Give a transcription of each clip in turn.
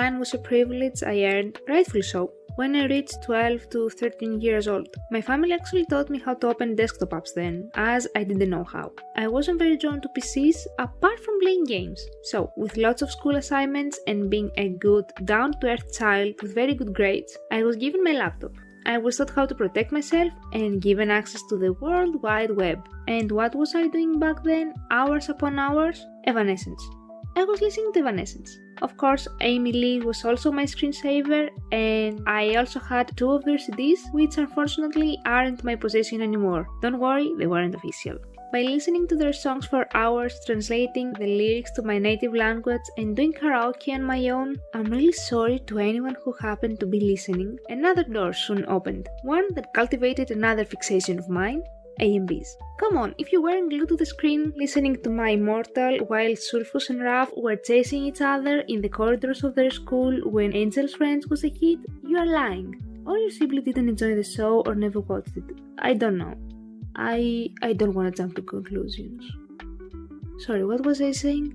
online was a privilege I earned, rightfully so, when I reached 12 to 13 years old. My family actually taught me how to open desktop apps then, as I didn't know how. I wasn't very drawn to PCs apart from playing games. So, with lots of school assignments and being a good, down-to-earth child with very good grades, I was given my laptop. I was taught how to protect myself and given access to the World Wide Web. And what was I doing back then, hours upon hours? Evanescence. I was listening to Evanescence. Of course, Amy Lee was also my screensaver, and I also had 2 of their CDs, which unfortunately aren't my possession anymore. Don't worry, they weren't official. By listening to their songs for hours, translating the lyrics to my native language, and doing karaoke on my own, I'm really sorry to anyone who happened to be listening. Another door soon opened, one that cultivated another fixation of mine. AMVs. Come on, if you weren't glued to the screen listening to my Immortal while Sulfus and Raph were chasing each other in the corridors of their school when Angel's Friends was a hit, you are lying. Or you simply didn't enjoy the show or never watched it. I don't know. I don't want to jump to conclusions. Sorry, what was I saying?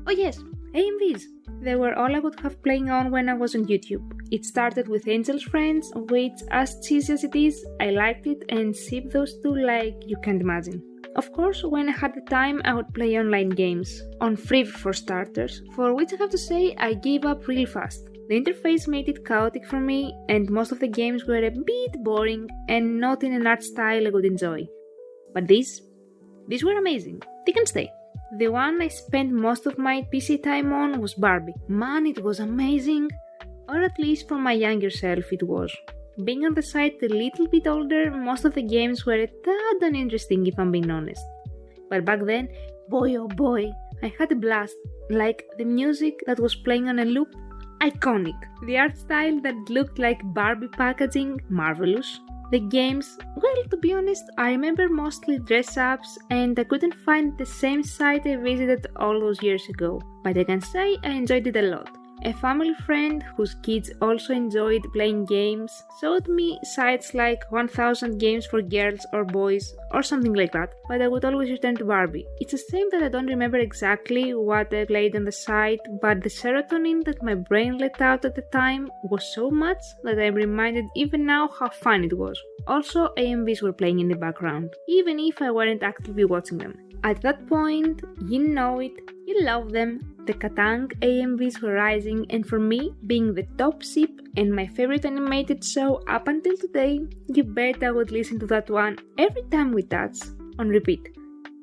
Oh yes, AMVs. They were all I would have playing on when I was on YouTube. It started with Angel's Friends, which, as cheesy as it is, I liked it and sipped those two like you can't imagine. Of course, when I had the time, I would play online games, on Free for starters, for which I have to say I gave up real fast. The interface made it chaotic for me, and most of the games were a bit boring and not in an art style I would enjoy. But these were amazing. They can stay. The one I spent most of my PC time on was Barbie. Man, it was amazing! Or at least for my younger self it was. Being on the site a little bit older, most of the games were a tad uninteresting if I'm being honest. But back then, boy oh boy, I had a blast. Like the music that was playing on a loop, iconic. The art style that looked like Barbie packaging, marvelous. The games, well, to be honest, I remember mostly dress-ups and I couldn't find the same site I visited all those years ago, but I can say I enjoyed it a lot. A family friend whose kids also enjoyed playing games showed me sites like 1000 games for girls or boys or something like that, but I would always return to Barbie. It's a shame that I don't remember exactly what I played on the site, but the serotonin that my brain let out at the time was so much that I'm reminded even now how fun it was. Also, AMVs were playing in the background, even if I weren't actively watching them. At that point, you know it, you love them, the Katang AMVs were rising, and for me, being the top ship and my favorite animated show up until today, you bet I would listen to that one every time we touch, on repeat.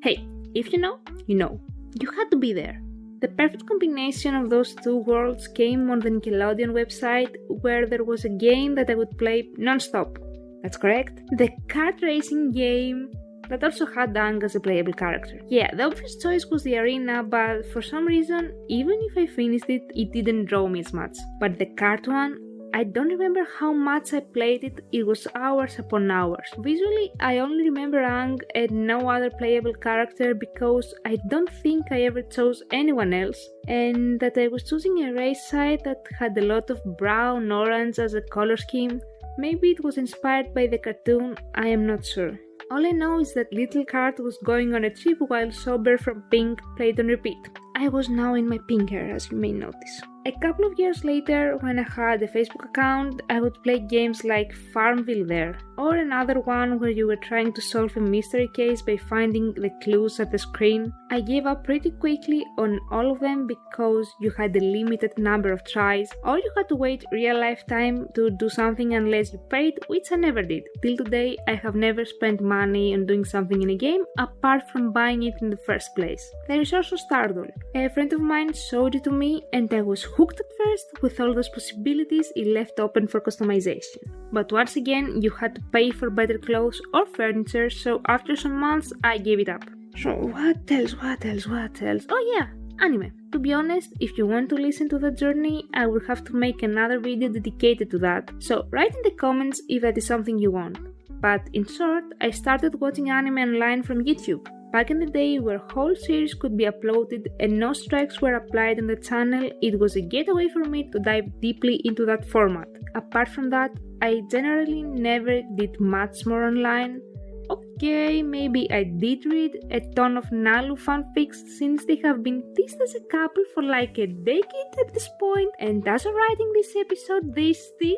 Hey, if you know, you know. You had to be there. The perfect combination of those two worlds came on the Nickelodeon website, where there was a game that I would play non-stop. That's correct, the kart racing game that also had Dang as a playable character. Yeah, the obvious choice was the arena, but for some reason, even if I finished it, it didn't draw me as much. But the kart one, I don't remember how much I played it, it was hours upon hours. Visually, I only remember Aang and no other playable character because I don't think I ever chose anyone else, and that I was choosing a race site that had a lot of brown orange as a color scheme. Maybe it was inspired by the cartoon, I am not sure. All I know is that Little Kart was going on a trip while Sober from Pink played on repeat. I was now in my pink era, as you may notice. A couple of years later, when I had a Facebook account, I would play games like Farmville there, or another one where you were trying to solve a mystery case by finding the clues at the screen. I gave up pretty quickly on all of them because you had a limited number of tries, or you had to wait real life time to do something unless you paid, which I never did. Till today, I have never spent money on doing something in a game apart from buying it in the first place. There is also Stardoll. A friend of mine showed it to me and I was hooked at first with all those possibilities it left open for customization. But once again, you had to pay for better clothes or furniture, so after some months I gave it up. So what else? Oh yeah, anime. To be honest, if you want to listen to that journey, I will have to make another video dedicated to that, so write in the comments if that is something you want. But in short, I started watching anime online from YouTube. Back in the day where whole series could be uploaded and no strikes were applied on the channel, it was a getaway for me to dive deeply into that format. Apart from that, I generally never did much more online. okay, maybe I did read a ton of Nalu fanfics since they have been teased as a couple for like a decade at this point, and as of writing this episode, they still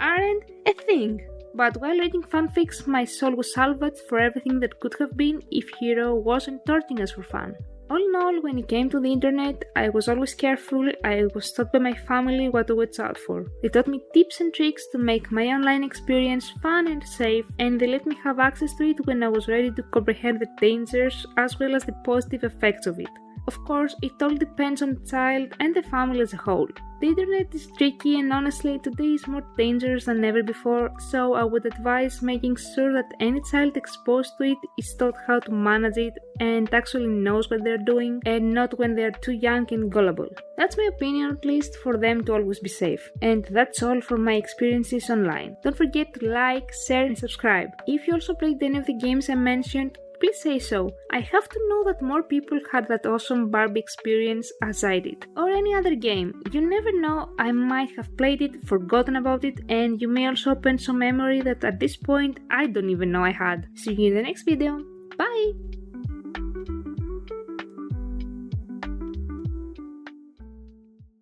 aren't a thing. But while reading fanfics, my soul was salvaged for everything that could have been if Hero wasn't torturing us for fun. All in all, when it came to the internet, I was always careful. I was taught by my family what to watch out for. They taught me tips and tricks to make my online experience fun and safe, and they let me have access to it when I was ready to comprehend the dangers as well as the positive effects of it. Of course, it all depends on the child and the family as a whole. The internet is tricky, and honestly today is more dangerous than ever before, so I would advise making sure that any child exposed to it is taught how to manage it and actually knows what they're doing, and not when they're too young and gullible. That's my opinion, at least, for them to always be safe. And that's all for my experiences online. Don't forget to like, share and subscribe. If you also played any of the games I mentioned, please say so. I have to know that more people had that awesome Barbie experience as I did. Or any other game. You never know, I might have played it, forgotten about it, and you may also open some memory that at this point I don't even know I had. See you in the next video. Bye!